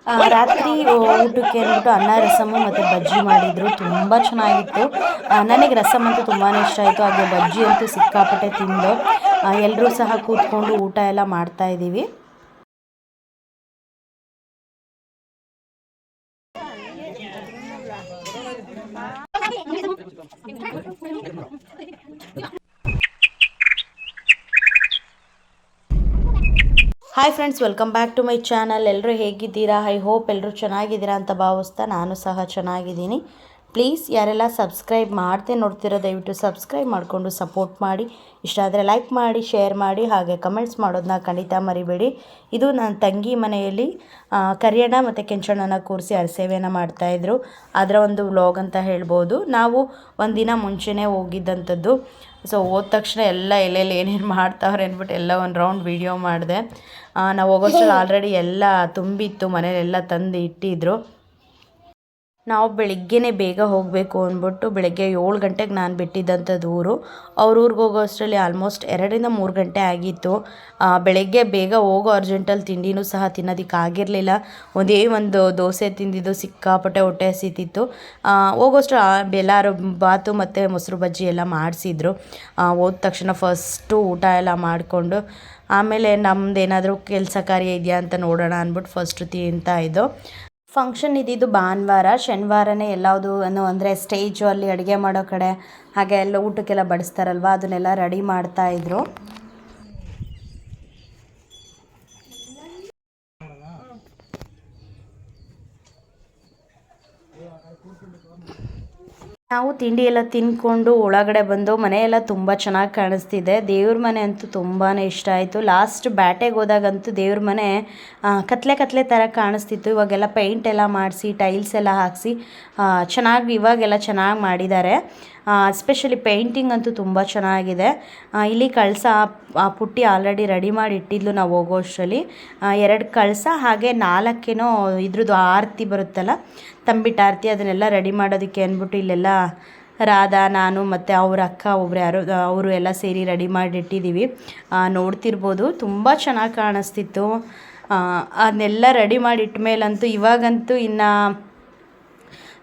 ರಾತ್ರಿ ಊಟಕ್ಕೆ ಅಂದ್ಬಿಟ್ಟು ಅನ್ನ ರಸಮ್ಮು ಮತ್ತು ಬಜ್ಜಿ ಮಾಡಿದರು. ತುಂಬ ಚೆನ್ನಾಗಿತ್ತು. ನನಗೆ ರಸಮ್ ಅಂತೂ ತುಂಬಾ ಇಷ್ಟ ಆಯಿತು. ಹಾಗೆ ಬಜ್ಜಿ ಅಂತೂ ಸಿಕ್ಕಾಪಟ್ಟೆ ತಿಂದು ಎಲ್ಲರೂ ಸಹ ಕೂತ್ಕೊಂಡು ಊಟ ಎಲ್ಲ ಮಾಡ್ತಾಯಿದ್ದೀವಿ. Hi friends, welcome back to my channel. ಎಲ್ಲರೂ ಹೇಗಿದ್ದೀರಾ? ಐ ಹೋಪ್ ಎಲ್ಲರೂ ಚೆನ್ನಾಗಿದ್ದೀರಾ ಅಂತ ಭಾವಿಸ್ತಾ ನಾನು ಸಹ ಚೆನ್ನಾಗಿದ್ದೀನಿ. ಪ್ಲೀಸ್ ಯಾರೆಲ್ಲ ಸಬ್ಸ್ಕ್ರೈಬ್ ಮಾಡದೆ ನೋಡ್ತಿರೋ ದಯವಿಟ್ಟು ಸಬ್ಸ್ಕ್ರೈಬ್ ಮಾಡಿಕೊಂಡು ಸಪೋರ್ಟ್ ಮಾಡಿ. ಇಷ್ಟ ಆದರೆ ಲೈಕ್ ಮಾಡಿ, ಶೇರ್ ಮಾಡಿ, ಹಾಗೆ ಕಮೆಂಟ್ಸ್ ಮಾಡೋದನ್ನ ಖಂಡಿತ ಮರಿಬೇಡಿ. ಇದು ನನ್ನ ತಂಗಿ ಮನೆಯಲ್ಲಿ ಕರಿಯಣ್ಣ ಮತ್ತು ಕೆಂಚಣ್ಣನ ಕೂರಿಸಿ ಅರಸೇವೆಯನ್ನು ಮಾಡ್ತಾಯಿದ್ರು. ಅದರ ಒಂದು ವ್ಲಾಗ್ ಅಂತ ಹೇಳ್ಬೋದು. ನಾವು ಒಂದಿನ ಮುಂಚೆನೇ ಹೋಗಿದ್ದಂಥದ್ದು. ಸೊ ಹೋದ ತಕ್ಷಣ ಎಲ್ಲ ಎಲ್ಲೆಲ್ಲಿ ಏನೇನು ಮಾಡ್ತಾವ್ರೆ ಅಂದ್ಬಿಟ್ಟು ಎಲ್ಲ ಒಂದು ರೌಂಡ್ ವೀಡಿಯೋ ಮಾಡಿದೆ. ನಾವು ಹೋಗೋಷ್ಟರಲ್ಲಿ ಆಲ್ರೆಡಿ ಎಲ್ಲ ತುಂಬಿತ್ತು, ಮನೇಲೆಲ್ಲ ತಂದು ಇಟ್ಟಿದ್ರು. ನಾವು ಬೆಳಿಗ್ಗೆನೇ ಬೇಗ ಹೋಗಬೇಕು ಅಂದ್ಬಿಟ್ಟು ಬೆಳಗ್ಗೆ 7 ಗಂಟೆಗೆ ನಾನು ಬಿಟ್ಟಿದ್ದಂಥದ್ದು ಊರು. ಅವ್ರ ಊರಿಗೆ ಹೋಗೋ ಅಷ್ಟರಲ್ಲಿ ಆಲ್ಮೋಸ್ಟ್ 2-3 ಗಂಟೆ ಆಗಿತ್ತು. ಬೆಳಗ್ಗೆ ಬೇಗ ಹೋಗೋ ಅರ್ಜೆಂಟಲ್ಲಿ ತಿಂಡಿನೂ ಸಹ ತಿನ್ನೋದಕ್ಕಾಗಿರಲಿಲ್ಲ. ಒಂದೇ ಒಂದು ದೋಸೆ ತಿಂದಿದ್ದು, ಸಿಕ್ಕಾಪಟ್ಟೆ ಹೊಟ್ಟೆ ಹಸಿತಿತ್ತು. ಹೋಗೋಷ್ಟು ಎಲ್ಲರೂ ಬಾತು ಮತ್ತು ಮೊಸರು ಬಜ್ಜಿ ಎಲ್ಲ ಮಾಡಿಸಿದ್ರು. ಹೋದ ತಕ್ಷಣ ಫಸ್ಟು ಊಟ ಎಲ್ಲ ಮಾಡಿಕೊಂಡು ಆಮೇಲೆ ನಮ್ಮದೇನಾದರೂ ಕೆಲಸ ಕಾರ್ಯ ಇದೆಯಾ ಅಂತ ನೋಡೋಣ ಅಂದ್ಬಿಟ್ಟು ಫಸ್ಟು ತಿಂತಾಯಿದ್ದು. ಫಂಕ್ಷನ್ ಇದ್ದಿದ್ದು ಭಾನುವಾರ. ಶನಿವಾರನೇ ಎಲ್ಲವುದು ಅಂದರೆ ಸ್ಟೇಜು ಅಲ್ಲಿ ಅಡುಗೆ ಮಾಡೋ ಕಡೆ ಹಾಗೆ ಎಲ್ಲ ಊಟಕ್ಕೆಲ್ಲ ಬಡಿಸ್ತಾರಲ್ವ, ಅದನ್ನೆಲ್ಲ ರೆಡಿ ಮಾಡ್ತಾಯಿದ್ರು. ನಾವು ತಿಂಡಿ ಎಲ್ಲ ತಿಂದ್ಕೊಂಡು ಒಳಗಡೆ ಬಂದು ಮನೆಯೆಲ್ಲ ತುಂಬ ಚೆನ್ನಾಗಿ ಕಾಣಿಸ್ತಿದೆ. ದೇವ್ರ ಮನೆ ಅಂತೂ ತುಂಬಾ ಇಷ್ಟ ಆಯಿತು. ಲಾಸ್ಟ್ ಬ್ಯಾಟೆಗೆ ಹೋದಾಗಂತೂ ದೇವ್ರ ಮನೆ ಕತ್ಲೆ ಥರ ಕಾಣಿಸ್ತಿತ್ತು. ಇವಾಗೆಲ್ಲ ಪೇಂಟ್ ಎಲ್ಲ ಮಾಡಿಸಿ ಟೈಲ್ಸ್ ಎಲ್ಲ ಹಾಕಿಸಿ ಇವಾಗೆಲ್ಲ ಚೆನ್ನಾಗಿ ಮಾಡಿದ್ದಾರೆ. ಎಸ್ಪೆಷಲಿ ಪೇಂಟಿಂಗ್ ಅಂತೂ ತುಂಬ ಚೆನ್ನಾಗಿದೆ. ಇಲ್ಲಿ ಕಳಸ ಪುಟ್ಟಿ ಆಲ್ರೆಡಿ ರೆಡಿ ಮಾಡಿ ಇಟ್ಟಿದ್ಲು ನಾವು ಹೋಗೋ ಅಷ್ಟರಲ್ಲಿ. 2 ಕಳಸ ಹಾಗೆ 4 ಇದ್ರದ್ದು ಆರತಿ ಬರುತ್ತಲ್ಲ, ತಂಬಿಟ್ಟು ಆರತಿ, ಅದನ್ನೆಲ್ಲ ರೆಡಿ ಮಾಡೋದಕ್ಕೆ ಅಂದ್ಬಿಟ್ಟು ಇಲ್ಲೆಲ್ಲ ರಾಧಾ, ನಾನು ಮತ್ತು ಅವ್ರ ಅಕ್ಕ ಒಬ್ರು ಯಾರು ಅವರು ಎಲ್ಲ ಸೇರಿ ರೆಡಿ ಮಾಡಿಟ್ಟಿದ್ದೀವಿ. ನೋಡ್ತಿರ್ಬೋದು ತುಂಬ ಚೆನ್ನಾಗಿ ಕಾಣಿಸ್ತಿತ್ತು. ಅದನ್ನೆಲ್ಲ ರೆಡಿ ಮಾಡಿಟ್ಟ ಮೇಲಂತೂ ಇವಾಗಂತೂ ಇನ್ನು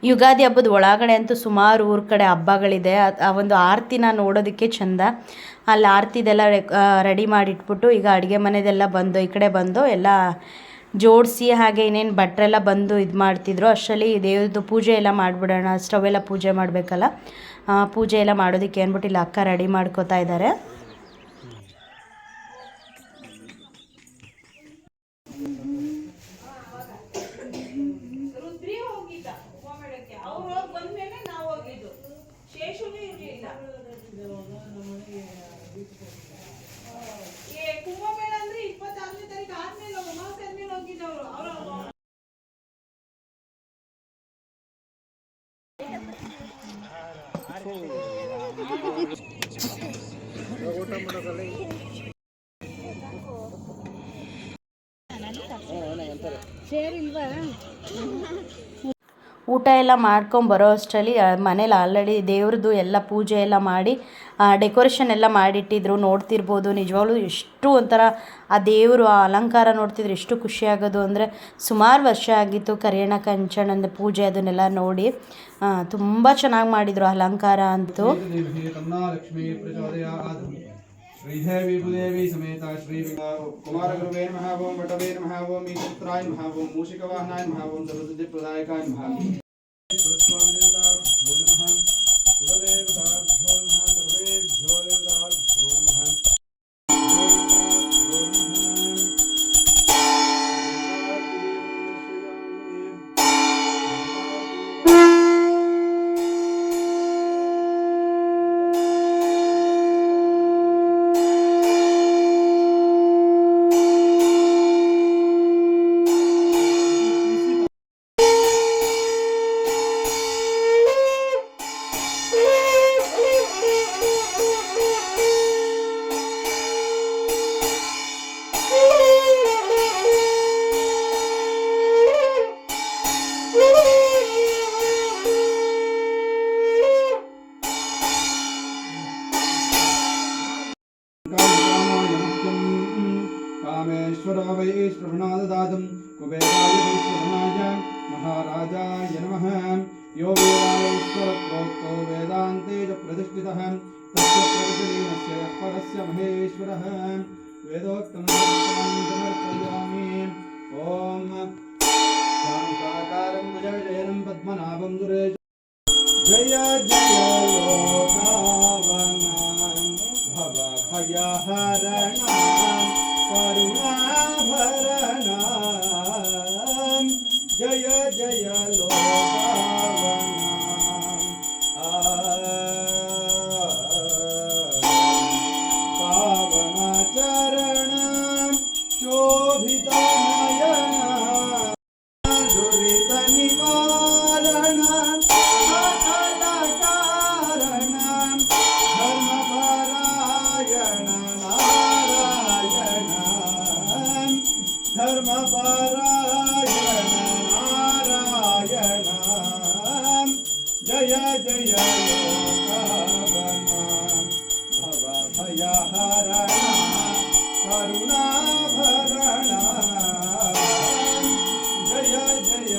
ಯುಗಾದಿ ಹಬ್ಬದ ಒಳಗಡೆ ಅಂತೂ ಸುಮಾರು ಊರ ಕಡೆ ಹಬ್ಬಗಳಿದೆ. ಆ ಒಂದು ಆರತಿನ ನೋಡೋದಕ್ಕೆ ಚೆಂದ. ಅಲ್ಲಿ ಆರತಿದೆಲ್ಲ ರೆಡಿ ಮಾಡಿಟ್ಬಿಟ್ಟು ಈಗ ಅಡುಗೆ ಮನೆದೆಲ್ಲ ಬಂದು ಈ ಕಡೆ ಬಂದು ಎಲ್ಲ ಜೋಡಿಸಿ ಹಾಗೆ ಇನ್ನೇನು ಭಟ್ರೆಲ್ಲ ಬಂದು ಇದು ಮಾಡ್ತಿದ್ರು. ಅಷ್ಟರಲ್ಲಿ ದೇವ್ರದ್ದು ಪೂಜೆ ಎಲ್ಲ ಮಾಡಿಬಿಡೋಣ, ಸ್ಟವ್ ಎಲ್ಲ ಪೂಜೆ ಮಾಡಬೇಕಲ್ಲ, ಪೂಜೆ ಎಲ್ಲ ಮಾಡೋದಕ್ಕೆ ಅಂದ್ಬಿಟ್ಟು ಇಲ್ಲಿ ಅಕ್ಕ ರೆಡಿ ಮಾಡ್ಕೋತಾ ಇದ್ದಾರೆ. ಊಟ ಎಲ್ಲ ಮಾಡ್ಕೊಂಬರೋ ಅಷ್ಟರಲ್ಲಿ ಮನೇಲಿ ಆಲ್ರೆಡಿ ದೇವ್ರದ್ದು ಎಲ್ಲ ಪೂಜೆ ಎಲ್ಲ ಮಾಡಿ ಡೆಕೋರೇಷನ್ ಎಲ್ಲ ಮಾಡಿಟ್ಟಿದ್ರು. ನೋಡ್ತಿರ್ಬೋದು. ನಿಜವಾಗ್ಲೂ ಎಷ್ಟು ಒಂಥರ ಆ ದೇವರು ಆ ಅಲಂಕಾರ ನೋಡ್ತಿದ್ರೆ ಎಷ್ಟು ಖುಷಿಯಾಗೋದು ಅಂದರೆ, ಸುಮಾರು ವರ್ಷ ಆಗಿತ್ತು ಕರಿಯಣ್ಣ ಕಂಚಣ್ಣನ ಪೂಜೆ ಅದನ್ನೆಲ್ಲ ನೋಡಿ. ತುಂಬ ಚೆನ್ನಾಗಿ ಮಾಡಿದರು ಅಲಂಕಾರ ಅಂತೂ. श्रीदेवी भूदेवी समेत श्री कुमार गुरुवे नमः ओम वटवे नमः ओम ईश्वराय नमः ओम मूषिकवाहनाय नमः ओम सर्वसिद्धि प्रदायकाय नमः स्वामी देवताभ्यो नमः कुलदेवताभ्यो नमः सर्वेभ्यो देवताभ्यो नमः। कामेश्वरो वै श्रवणो ददातुं कुबेराय वै श्रवणो राजाय नमः। यो वेदान्तप्रोक्तो वेदान्ते च प्रतिष्ठितः तस्य प्रवचनेनस्य यः परस्य महेश्वरः वेदोक्तं समर्पयामि। ॐ शान्ताकारं भुजगशयनं पद्मनाभं सुरेशं जय जय लोकावनां भवभयहरणां करुणाभरणां जय जय लोकावनां पावनचरणं शोभितनयनं दुरितनिवारणं सकलकारणं धर्मपरायण नारायणं धर्मपरायण नारायणं जय जय लोकावनां भवभयहरणं करुणाभरणं जय जय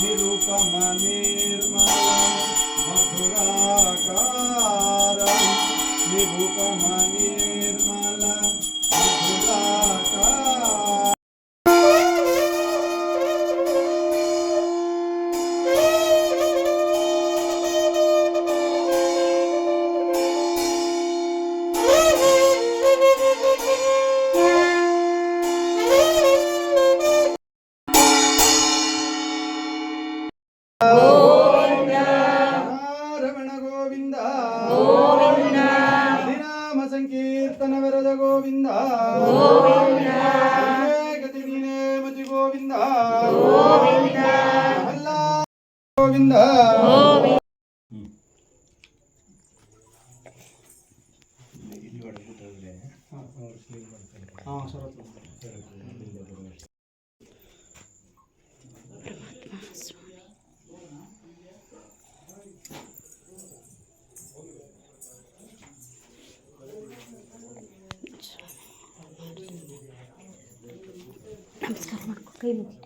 निरुपम निर्मल मधुराकारं निरुपम निर्मल मधुराकारं रमण गोविंद गोविंद हरिनाम संकीर्तन वरद गोविंद गोविंद गति नीने मति गोविंद गोविंद गोविंद गोविंद ನಮಸ್ಕಾರ ಮಾಡ್ಕೊ ಕೈ ಮುಗಿ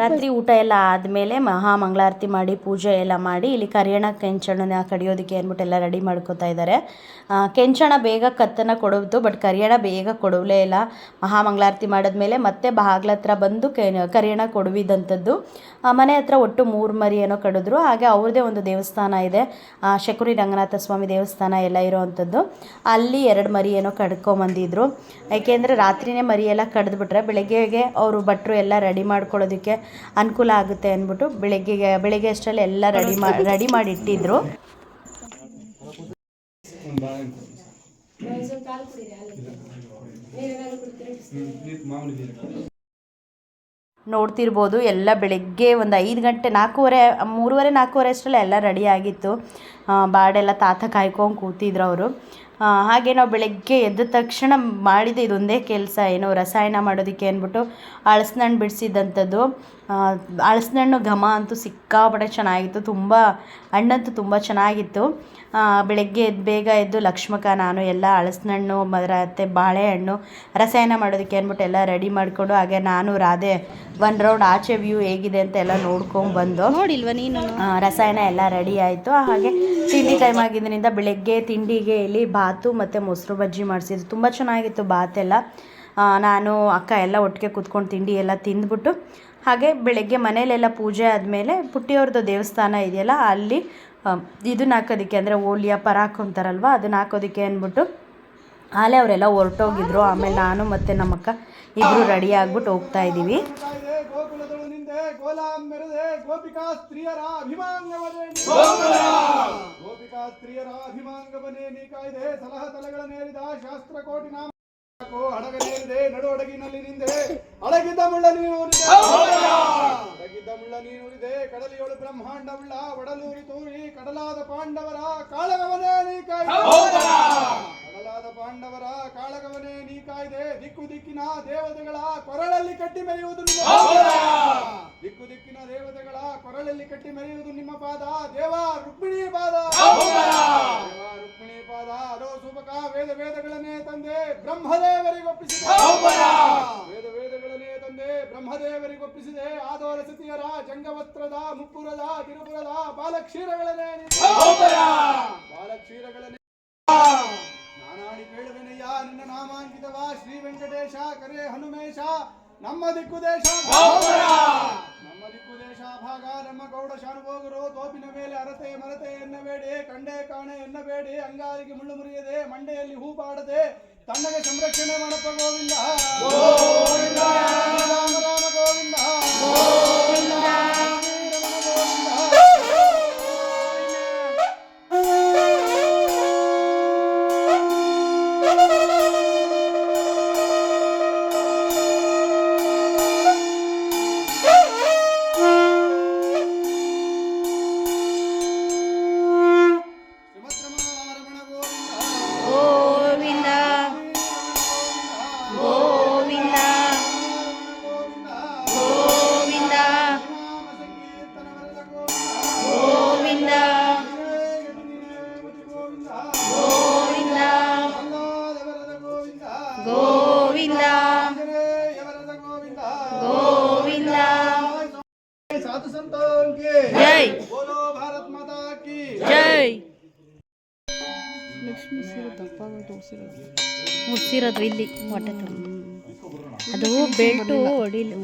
ರಾತ್ರಿ ಊಟ ಎಲ್ಲ ಆದಮೇಲೆ ಮಹಾಮಂಗಳಾರತಿ ಮಾಡಿ ಪೂಜೆ ಎಲ್ಲ ಮಾಡಿ ಇಲ್ಲಿ ಕರಿಯಣ ಕೆಂಚಣ್ಣನ ಕಡಿಯೋದಕ್ಕೆ ಅಂದ್ಬಿಟ್ಟು ಎಲ್ಲ ರೆಡಿ ಮಾಡ್ಕೋತಾ ಇದ್ದಾರೆ. ಕೆಂಚಣ ಬೇಗ ಕತ್ತನ್ನು ಕೊಡೋದು, ಬಟ್ ಕರಿಯಣ ಬೇಗ ಕೊಡವಲೇ ಇಲ್ಲ. ಮಹಾಮಂಗಳಾರತಿ ಮಾಡಿದ್ಮೇಲೆ ಮತ್ತೆ ಬಾಗ್ಲ ಹತ್ರ ಬಂದು ಕರಿಯಣ ಕೊಡುವಿದಂಥದ್ದು. ಮನೆ ಹತ್ರ ಒಟ್ಟು 3 ಮರಿ ಏನೋ ಕಡಿದ್ರು. ಹಾಗೆ ಅವ್ರದ್ದೇ ಒಂದು ದೇವಸ್ಥಾನ ಇದೆ, ಶಕುನಿ ರಂಗನಾಥ ಸ್ವಾಮಿ ದೇವಸ್ಥಾನ ಎಲ್ಲ ಇರೋವಂಥದ್ದು. ಅಲ್ಲಿ 2 ಮರಿ ಏನೋ ಕಡ್ಕೊಂಬಂದಿದ್ರು. ಯಾಕೆಂದರೆ ರಾತ್ರಿಯೇ ಮರಿ ಎಲ್ಲ ಕಡಿದ್ಬಿಟ್ರೆ ಬೆಳಗ್ಗೆಗೆ ಅವರು ಭಟ್ರು ಎಲ್ಲ ರೆಡಿ ಮಾಡ್ಕೊಳ್ಳೋದಕ್ಕೆ ಅನುಕೂಲ ಆಗುತ್ತೆ ಅಂದ್ಬಿಟ್ಟು ಬೆಳಗ್ಗೆ ಅಷ್ಟರಲ್ಲಿ ಎಲ್ಲ ರೆಡಿ ಮಾಡಿ ಇಟ್ಟಿದ್ರು. ನೋಡ್ತಿರ್ಬೋದು ಎಲ್ಲ ಬೆಳಗ್ಗೆ ಒಂದು 5 ಗಂಟೆ 3:30 ಅಷ್ಟರಲ್ಲಿ ಎಲ್ಲ ರೆಡಿ ಆಗಿತ್ತು. ಬಾಡೆಲ್ಲ ತಾತ ಕಾಯ್ಕೊಂಡು ಕೂತಿದ್ರು ಅವರು. ಹಾಗೆ ನಾವು ಬೆಳಗ್ಗೆ ಎದ್ದ ತಕ್ಷಣ ಮಾಡಿದ ಇದೊಂದೇ ಕೆಲಸ, ಏನೋ ರಸಾಯನ ಮಾಡೋದಕ್ಕೆ ಅಂದ್ಬಿಟ್ಟು ಹಲಸಿನಣ್ಣು ಬಿಡಿಸಿದ್ದಂಥದ್ದು. ಹಲಸಿನಣ್ಣು ಘಮ ಅಂತೂ ಸಿಕ್ಕಾಪಟ್ಟೆ ಚೆನ್ನಾಗಿತ್ತು, ಹಣ್ಣಂತೂ ತುಂಬ ಚೆನ್ನಾಗಿತ್ತು. ಬೆಳಗ್ಗೆ ಬೇಗ ಎದ್ದು ಲಕ್ಷ್ಮಕ್ಕ ನಾನು ಎಲ್ಲ ಹಲಸಿನಣ್ಣು ಮತ್ತು ಬಾಳೆಹಣ್ಣು ರಸಾಯನ ಮಾಡೋದಕ್ಕೆ ಅಂದ್ಬಿಟ್ಟು ಎಲ್ಲ ರೆಡಿ ಮಾಡಿಕೊಂಡು, ಹಾಗೆ ನಾನು ರಾಧೆ 1 ರೌಂಡ್ ಆಚೆ ವ್ಯೂ ಹೇಗಿದೆ ಅಂತ ಎಲ್ಲ ನೋಡ್ಕೊಂಡ್ಬಂದು ನೋಡಿಲ್ವ ನೀನು. ರಸಾಯನ ಎಲ್ಲ ರೆಡಿ ಆಯಿತು. ಹಾಗೆ ತಿಂಡಿ ಟೈಮ್ ಆಗಿದ್ದರಿಂದ ಬೆಳಗ್ಗೆ ತಿಂಡಿಗೆ ಇಲ್ಲಿ ಬಾತು ಮತ್ತು ಮೊಸರು ಬಜ್ಜಿ ಮಾಡಿಸಿದ್ರು. ತುಂಬ ಚೆನ್ನಾಗಿತ್ತು ಬಾತೆಲ್ಲ. ನಾನು ಅಕ್ಕ ಎಲ್ಲ ಒಟ್ಟಿಗೆ ಕೂತ್ಕೊಂಡು ತಿಂಡಿ ಎಲ್ಲ ತಿಂದ್ಬಿಟ್ಟು, ಹಾಗೆ ಬೆಳಗ್ಗೆ ಮನೇಲೆಲ್ಲ ಪೂಜೆ ಆದಮೇಲೆ ಪುಟ್ಟಿಯವ್ರದ್ದು ದೇವಸ್ಥಾನ ಇದೆಯಲ್ಲ ಅಲ್ಲಿ ಇದನ್ನ ಹಾಕೋದಕ್ಕೆ, ಅಂದರೆ ಓಲಿಯ ಪರಾಕ್ ಅಂತಾರಲ್ವ, ಅದನ್ನ ಹಾಕೋದಕ್ಕೆ ಅಂದ್ಬಿಟ್ಟು ಆಲೇ ಅವರೆಲ್ಲ ಹೊರಟೋಗಿದ್ರು. ಆಮೇಲೆ ನಾನು ಮತ್ತು ನಮ್ಮಕ್ಕ ಇಬ್ಬರು ರೆಡಿ ಆಗ್ಬಿಟ್ಟು ಹೋಗ್ತಾ ಇದ್ದೀವಿ. ಗೋಪಿಕಾ ಸ್ತ್ರೀಯರ ಅಭಿಮಾಂಗವನೇ ನೀ ಕಾಯ್ದೆ, ಸಲಹ ತಲೆಗಳ ನೇರಿದ ಶಾಸ್ತ್ರ ಕೋಟಿ ನಾಮ ಹಡಗನೇರಿದೆ, ನಡು ಹಡಗಿನಲ್ಲಿ ನಿಂದೆ ಅಡಗಿದ್ದ ಮುಳ್ಳ ನೀನುರಿದೆ, ಕಡಲಿಯೊಳು ಬ್ರಹ್ಮಾಂಡವುಳ್ಳ ಒಡಲೂರಿ ತೂರಿ ಕಡಲಾದ ಪಾಂಡವರ ಕಾಳಗವನೇ ನೀ ಕಾಯ್ದೆ, ಕಡಲಾದ ಪಾಂಡವರ ಕಾಳಗವನೇ ನೀ ಕಾಯ್ದೆ ದಿಕ್ಕು ದಿಕ್ಕಿನ ದೇವತೆಗಳ ಕೊರಳಲ್ಲಿ ಕಟ್ಟಿ ಮೆರೆಯುವುದು ನಿಮ್ಮ ದಿಕ್ಕು ದಿಕ್ಕಿನ ದೇವತೆಗಳ ಕೊರಳಲ್ಲಿ ಕಟ್ಟಿ ಮೆರೆಯುವುದು ನಿಮ್ಮ ಪಾದ ದೇವ ರುಕ್ಮಿಣಿ ಪಾದ ರುಕ್ಮಿಣಿ ಪಾದ ಅದೋ ಸೂಪಕ ವೇದಗಳನ್ನೇ ತಂದೆ ಬ್ರಹ್ಮದೇವರಿಗೊಪ್ಪಿಸಿದೆ ವೇದಗಳನ್ನೇ ತಂದೆ ಬ್ರಹ್ಮದೇವರಿಗೊಪ್ಪಿಸಿದೆ ಆದೋರ ಸತಿಯರ ಜಂಗವಸ್ತ್ರದ ಮುಪ್ಪುರದ ತಿರುಪುರದ ಬಾಲಕ್ಷೀರಗಳನ್ನೇ ನಾನಾಡಿ ಕೇಳುವೆನಯ್ಯ ನಿನ್ನ ನಾಮಾಂಕಿತವ ಶ್ರೀ ವೆಂಕಟೇಶ ಕರೆ ಹನುಮೇಶ ನಮ್ಮ ದಿಕ್ಕು ದೇಶ ಭಾಗ ನಮ್ಮ ಗೌಡ ಶಾನುಭೋಗರು ತೋಪಿನ ಮೇಲೆ ಅರತೆ ಮರತೆ ಎನ್ನಬೇಡಿ ಕಂಡೆ ಕಾಣೆ ಎನ್ನಬೇಡಿ ಅಂಗಾಲಿಗೆ ಮುಳ್ಳು ಮುರಿಯದೆ ಮಂಡೆಯಲ್ಲಿ ಹೂಪಾಡದೆ ತಣ್ಣಗೆ ಸಂರಕ್ಷಣೆ ಮಾಡಪ್ಪ ಗೋವಿಂದ ರಾಮ ರಾಮ ಗೋವಿಂದ साधु संतों की जय बोलो भारत माता की ಜೈ ಲಕ್ಷ್ಮೀ ಸೀರೆ ದಪ್ಪಾಗೋದು ಮುಸಿರೋದು ಇಲ್ಲಿ ಹೊಟ್ಟೆ ತುಂಬ ಅದು ಬೆಲ್ಟು ಹೊಡಿಲಿ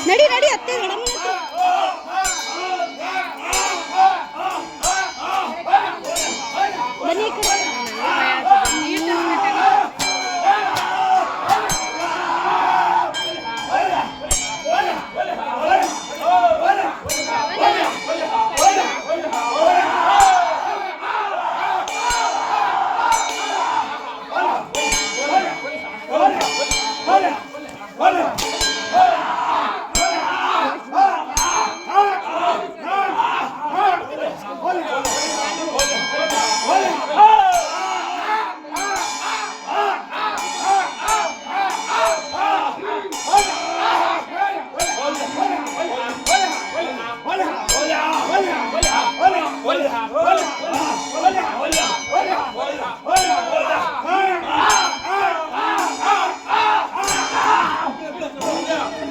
ನಡಿ ನಡಿ ಅತ್ತೆ ಬನ್ನಿ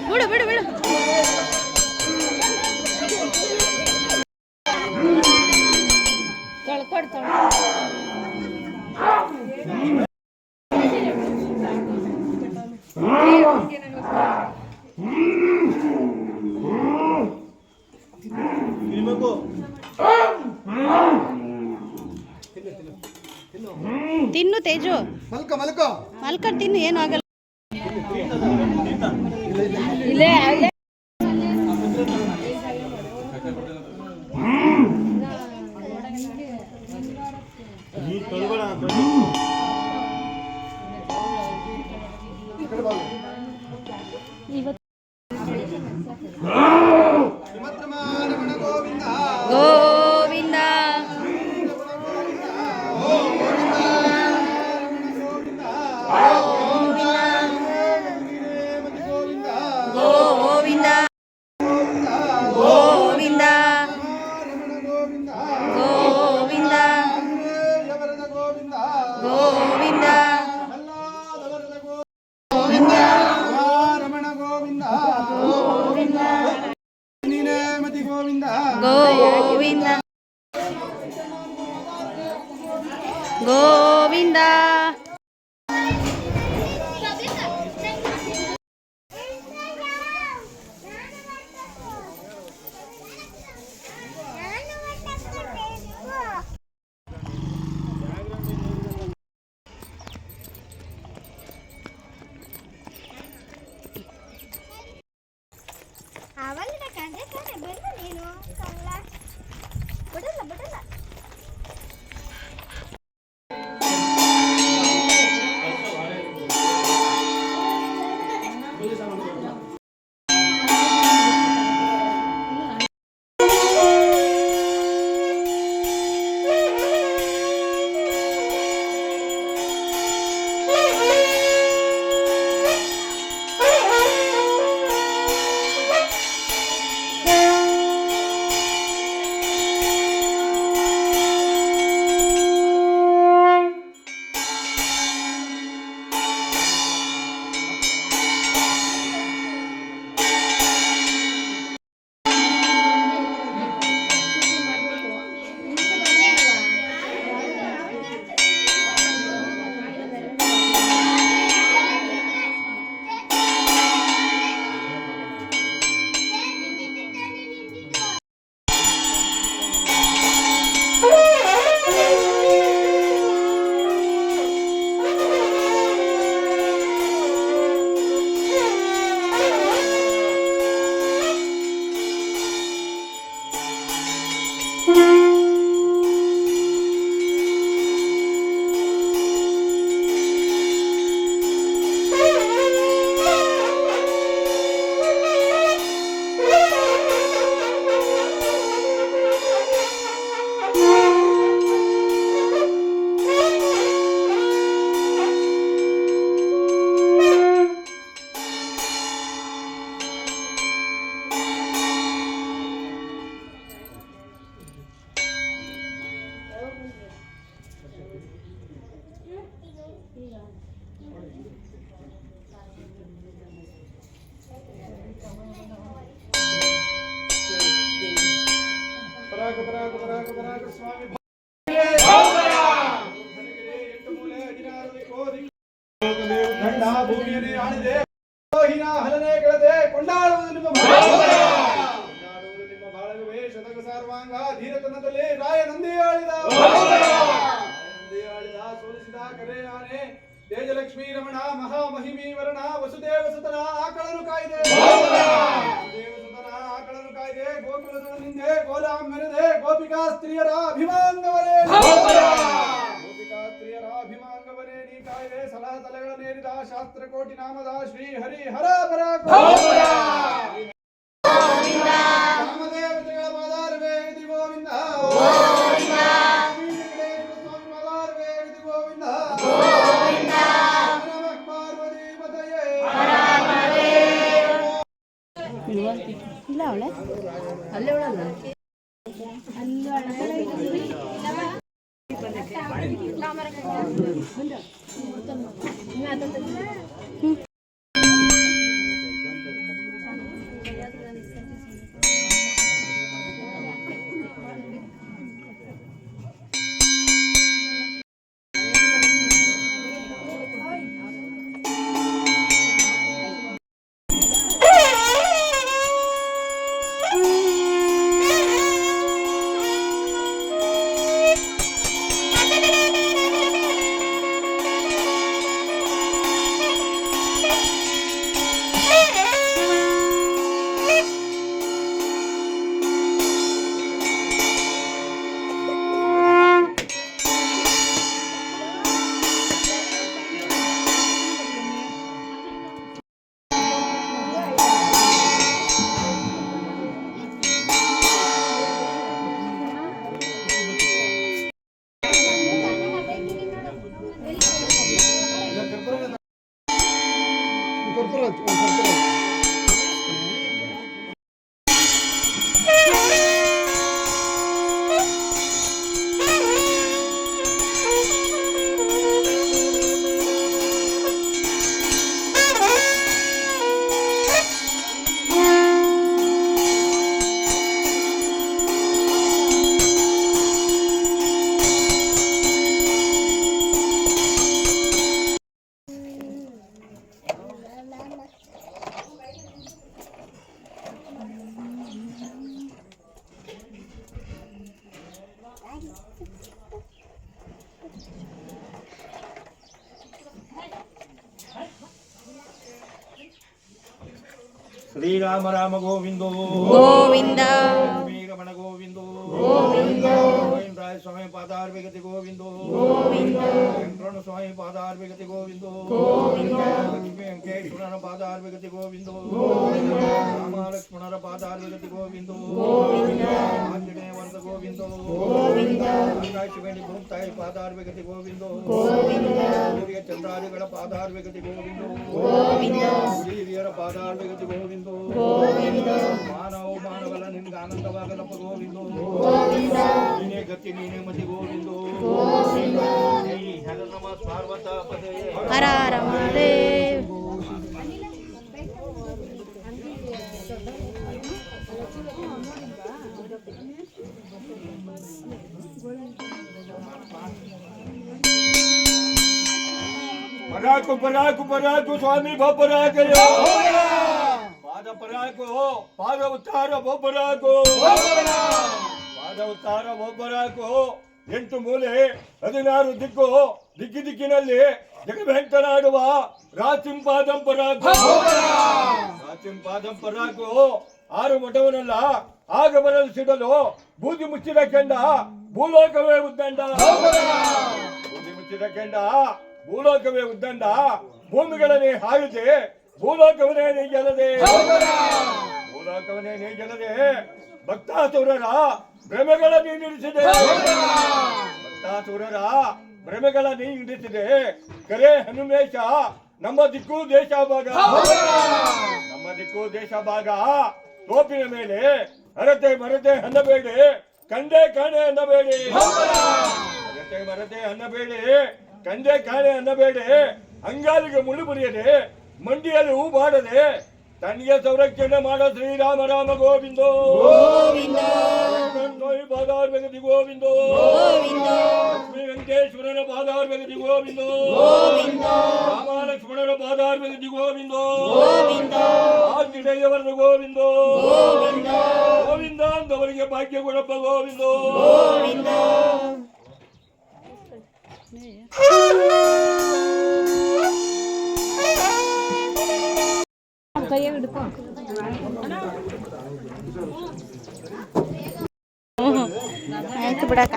ಬಿಡು ಬಿಡು ಬಿಡು ತೊಳ್ಕೊಡ್ತಾಳೆ ನಿಮಗೂ ತಿನ್ನು ತೇಜು, ಮಲ್ಕೋ ಮಲ್ಕೊಂಡು ತಿನ್ನು, ಏನು ಆಗಲ್ಲ. ಇಲ್ಲೇ ಗೋವಿಂದ ಗೋವಿಂದ ಗೋವಿಂದ ಗೋವಿಂದ ಗೋವಿಂದ ರಮಣ ಗೋವಿಂದ ಗೋವಿಂದ ನೇಮತಿ ಗೋವಿಂದ ಗೋವಿಂದ ಗೋವಿಂದ ಭೂಮಿಯನ್ನೇ ಆಳಿದೆ, ಹಲನೆ ಗೆಳದೆ ಕೊಂಡಾಡುವುದು ನಿಮ್ಮ ಬಾಳವೇ ಶತಕ ಸರ್ವಾಂಗ ಧೀರತನದಲ್ಲಿ ರಾಯ ನಂದಿ ಆಳಿದ ಸೋಲಿಸಿದ ಕರೆ ಆನೆ ತೇಜಲಕ್ಷ್ಮೀ ರಮಣ ಮಹಾಮಹಿಮಿ ವರ್ಣ ವಸುದೇವ ಸುತನ ಆಕಳನು ಕಾಯ್ದೆ ಗೋಕುಲದ ನಿಂದೆ ಗೋಲಾ ಮೆರೆದೆ ಗೋಪಿಕಾ ಸ್ತ್ರೀಯರ ಅಭಿಮಾಂಗವರೇ ಅಭಿಮಾಂಗವರೇ ನೀ ಕಾಯ್ದೆ ಸಲಹ ತಲೆಗಳನ್ನೇರಿದ ಶಾಸ್ತ್ರಕೋಟಿ ನಾಮದ ಶ್ರೀ ಹರಿ ಹರ ಪರ ರಾಮದೇವತೆಗಳ ಪಾದಾರವೇ ಇದಿ ಗೋವಿಂದ ಇಲ್ಲ ಅವಳೆ ಅಲ್ಲೇ ಅವಳಲ್ಲ ಶ್ರೀರಾಮ ರಾಮ ಗೋವಿಂದೋ ಗೋವಿಂದ ರಮಣ ಗೋವಿಂದೋ ಗೋವಿಂದ ಗೋವಿಂದರಾಯ ಸ್ವಾಮಿ ಪಾದಾರ್ವಿಗತಿ ಗೋವಿಂದೋ ವೆಂಕಟರಮಣ ಸ್ವಾಮಿ ಪಾದಾರ್ವಿಗತಿ ಗೋವಿಂದೋ ಲಕ್ಷ್ಮೀ ವೆಂಕಟೇಶ್ವರನ ಪಾದಾರ್ವಿಗತಿ ಗೋವಿಂದೋ ರಾಮಲಕ್ಷ್ಮಣರ ಪಾದಾರ್ವಿಗತಿ ಗೋವಿಂದೋ ಆಂಜನೇಯ ವರದ ಗೋವಿಂದೋ ಶಿವೇಣಿ ಭೂಮ್ತಾಯಿ ಪಾದಾರ್ವಿಗತಿ ಗೋವಿಂದೋ ಸೂರ್ಯ ಚಂದ್ರಾದಿಗಳ ಪಾದಾರ್ವಿಗತಿ ಗೋವಿಂದೋ ಹಿರಿಯರ ಪಾದಾರ್ವಿಗತಿ ಗೋವಿಂದೋ ಮಾನವಲ್ಲ ನಿನ್ಗೆ ಆನಂದವಾಗಲಪ್ಪ ಗೋವಿಂದೋ ನೀನೇ ಗತಿ ನೀನೇ ಮತಿ ಗೋವಿಂದೋ ಜೈ ಹರ ನಮ ಪಾರ್ವತ ಪದೇ ಹರ ಹರ ಮಹಾದೇವ್. ಪರಾಕು ಪರಾಕು ಪರಾಕು ಸ್ವಾಮಿ ಬೊಬ್ಬರಾಕಯ್ಯ ಪಾದ ಪರಾಕು ಪಾದ ಉತ್ತಾರ ಬೊಬ್ಬರಾಕು ಪಾದ ಉತ್ತಾರ ಬೊಬ್ಬರಾಕು 8 ಮೂಲೆ 16 ದಿಕ್ಕು ದಿಕ್ಕಿನಲ್ಲಿ ಜಗವೆಂಟನಾಡುವ ರಾಚಿಂಪಾದಂ ಪರಾಕು ರಾಚಿಂಪಾದಂ ಪರಾಕು 6 ಮಠವನಲ್ಲ ಆಗ ಬರಲು ಸಿಡಲು ಬೂದಿ ಮುಚ್ಚಿದ ಕೆಂಡ ಭೂಲೋಕವೇ ಉದ್ದಂಡ ಬೂದಿ ಮುಚ್ಚಿದ ಕೆಂಡ ಭೂಲೋಕವೇ ಉದ್ದಂಡ ಭೂಮಿಗಳನ್ನೇ ಹಾರಿದೆ ಭೂಲೋಕವನೇ ನೀಗೆಲ್ಲದೆ ಭೂಲೋಕವನೇ ನೀಗೆಲ್ಲದೆ ಭಕ್ತಾಸುರರ ಭ್ರಮೆಗಳ ನೀಡಿಸಿದೆ ಭಕ್ತಾಸುರರ ಭ್ರಮೆಗಳ ನೀಡಿಸಿದೆ ಕರೆ ಹನುಮೇಶ ನಮ್ಮ ದಿಕ್ಕು ದೇಶ ಭಾಗ ನಮ್ಮ ದಿಕ್ಕು ದೇಶ ಭಾಗ ತೋಪಿನ ಮೇಲೆ ಹರತೆ ಮರತೆ ಅನ್ನಬೇಡಿ ಕಂಡೆ ಕಾಣೆ ಅನ್ನಬೇಡಿ ಹರತೆ ಮರತೆ ಅನ್ನಬೇಡಿ ಕಂಡೆ ಕಾಣೆ ಅನ್ನಬೇಡಿ ಅಂಗಾಲಿಗೆ ಮುಳ್ಳು ಮುರಿಯದೆ ಮಂಡಿಯಲ್ಲಿ ಹೂ ಬಾಡದೆ ತನ್ಗೆ ಸಂರಕ್ಷಣೆ ಮಾಡೋ ಶ್ರೀರಾಮ ರಾಮ ಗೋವಿಂದೋ ಪಾದಾರ್ಭಗತಿ ಗೋವಿಂದೋ ಲಕ್ಷ್ಮೀ ವೆಂಕಟೇಶ್ವರನ ಪಾದಾರ್ಭಗತಿ ಗೋವಿಂದೋ ರಾಮಲಕ್ಷ್ಮಣರ ಪಾದಾರ್ಭಗತಿ ಗೋವಿಂದೋ ಆಂಜನೇಯವರ ಗೋವಿಂದೋ ಗೋವಿಂದ ಅಂದವರಿಗೆ ಭಾಗ್ಯ ಕೊಡಪ್ಪ ಗೋವಿಂದೋ ಕೈಯಾಗ ಹಿಡ್ಕೊ ಆಯ್ತು ಬಿಡಕ್ಕ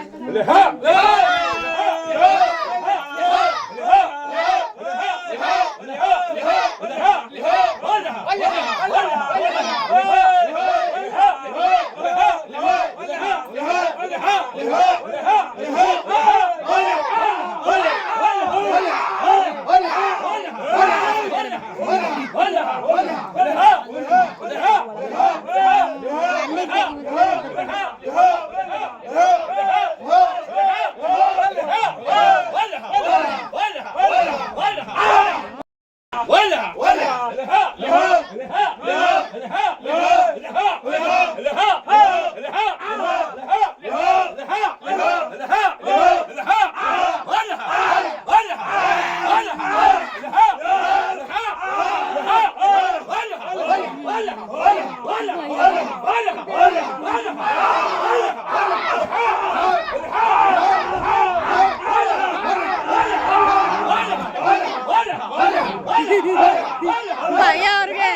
ಭಯ ಅವ್ರಿಗೆ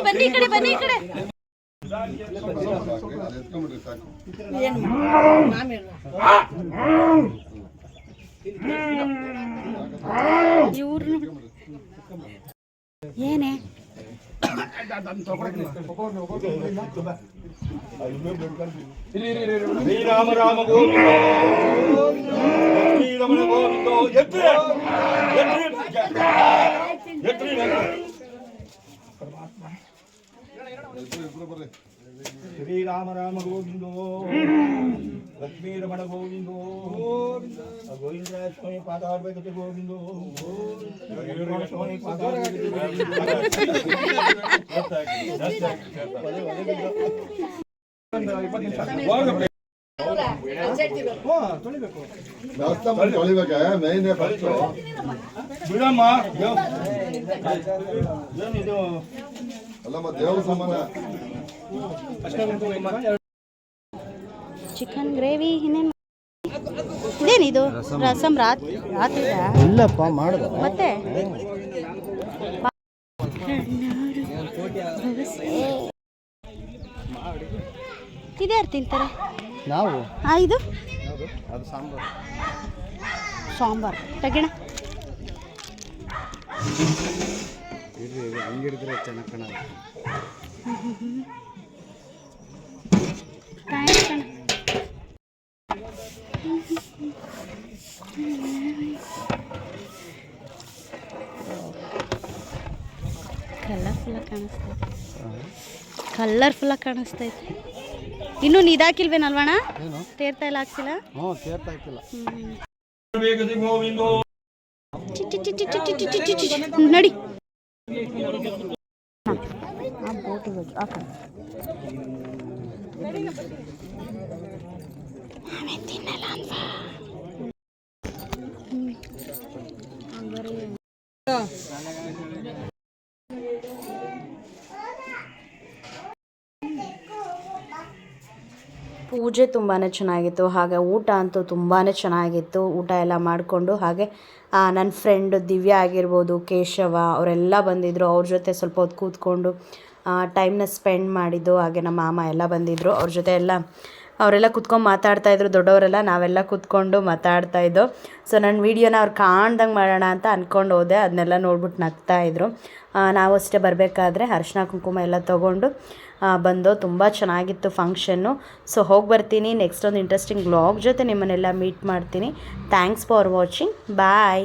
ಬನ್ನಿ ಈ ಕಡೆ ಇವ್ರು ಏನೇ ಶ್ರೀರಾಮ ರಾಮ ಗೋವಿಂದ ಶ್ರೀರಮಣ ಗೋವಿಂದ ಎತ್ರಿ ಶ್ರೀರಾಮ ರಾಮ ಗೋವಿಂದೋ ಲಕ್ಷ್ಮೀ ರಮಣ ಗೋವಿಂದೋ ಗೋವಿಂದ ಸ್ವಾಮಿ ಪಾದಾರ್ಬೇಕತೆ ಗೋವಿಂದೋ ಸ್ವಾಮಿ ಬಿಡಮ್ಮ ಏನಿದು ಅಲ್ಲಮ್ಮ ದೇವ್ರ ಸಮಾನ ಚಿಕನ್ ಗ್ರೇವಿ ಇದೇನಿದು ರಸಂ ರಾತ್ರಿ ಇಲ್ಲಪ್ಪ ಮಾಡುದು ಮತ್ತೆ ಇದ್ಯಾರು ತಿಂತಾರೆ ನಾವು ಇದು ಅದು ಸಾಂಬಾರು ಸಾಂಬಾರ್ ತೆಗಿಣ ಹಂಗಿಡಿದ್ರೆ ಚೆನ್ನಾಗಿ ಕಾಣಲ್ಲ ಕಲರ್ಫುಲ್ಲಾಗಿ ಕಾಣಿಸ್ತೈತೆ ಇನ್ನೂ ನಿದಾಕಿಲ್ವೇನಲ್ವಣ ತೇರ್ತಾ ಇಲ್ಲ ಹಾಕ್ಸಿಲ್ಲ ತೇರ್ತಾ ಹಾಕಿಲ್ಲ ಗೋವಿಂದೋ ನಡಿ ತಿನ್ನಲ್ಲ ಅಲ್ವಾ ಪೂಜೆ ತುಂಬಾ ಚೆನ್ನಾಗಿತ್ತು ಹಾಗೆ ಊಟ ಅಂತೂ ತುಂಬಾ ಚೆನ್ನಾಗಿತ್ತು ಊಟ ಎಲ್ಲ ಮಾಡಿಕೊಂಡು ಹಾಗೆ ನನ್ನ ಫ್ರೆಂಡ್ ದಿವ್ಯಾ ಆಗಿರ್ಬೋದು ಕೇಶವ ಅವರೆಲ್ಲ ಬಂದಿದ್ದರು ಅವ್ರ ಜೊತೆ ಸ್ವಲ್ಪ ಹೊತ್ತು ಕೂತ್ಕೊಂಡು ಟೈಮ್ನ ಸ್ಪೆಂಡ್ ಮಾಡಿದ್ದು ಹಾಗೆ ನಮ್ಮ ಮಾಮ ಎಲ್ಲ ಬಂದಿದ್ದರು ಅವ್ರ ಜೊತೆ ಎಲ್ಲ ಅವರೆಲ್ಲ ಕೂತ್ಕೊಂಡು ಮಾತಾಡ್ತಾಯಿದ್ರು ದೊಡ್ಡವರೆಲ್ಲ ನಾವೆಲ್ಲ ಕೂತ್ಕೊಂಡು ಮಾತಾಡ್ತಾಯಿದ್ದೋ ಸೊ ನನ್ನ ವೀಡಿಯೋನ ಅವ್ರು ಕಾಣ್ದಂಗೆ ಮಾಡೋಣ ಅಂತ ಅಂದ್ಕೊಂಡು ಹೋದೆ ಅದನ್ನೆಲ್ಲ ನೋಡ್ಬಿಟ್ಟು ನಗ್ತಾಯಿದ್ರು ನಾವು ಅಷ್ಟೇ ಬರಬೇಕಾದ್ರೆ ಅರಿಶಿನ ಕುಂಕುಮ ಎಲ್ಲ ತೊಗೊಂಡು ಬಂದು ತುಂಬ ಚೆನ್ನಾಗಿತ್ತು ಫಂಕ್ಷನ್ನು ಸೊ ಹೋಗಿ ಬರ್ತೀನಿ ನೆಕ್ಸ್ಟ್ ಒಂದು ಇಂಟ್ರೆಸ್ಟಿಂಗ್ ವ್ಲಾಗ್ ಜೊತೆ ನಿಮ್ಮನ್ನೆಲ್ಲ ಮೀಟ್ ಮಾಡ್ತೀನಿ ಥ್ಯಾಂಕ್ಸ್ ಫಾರ್ ವಾಚಿಂಗ್ ಬಾಯ್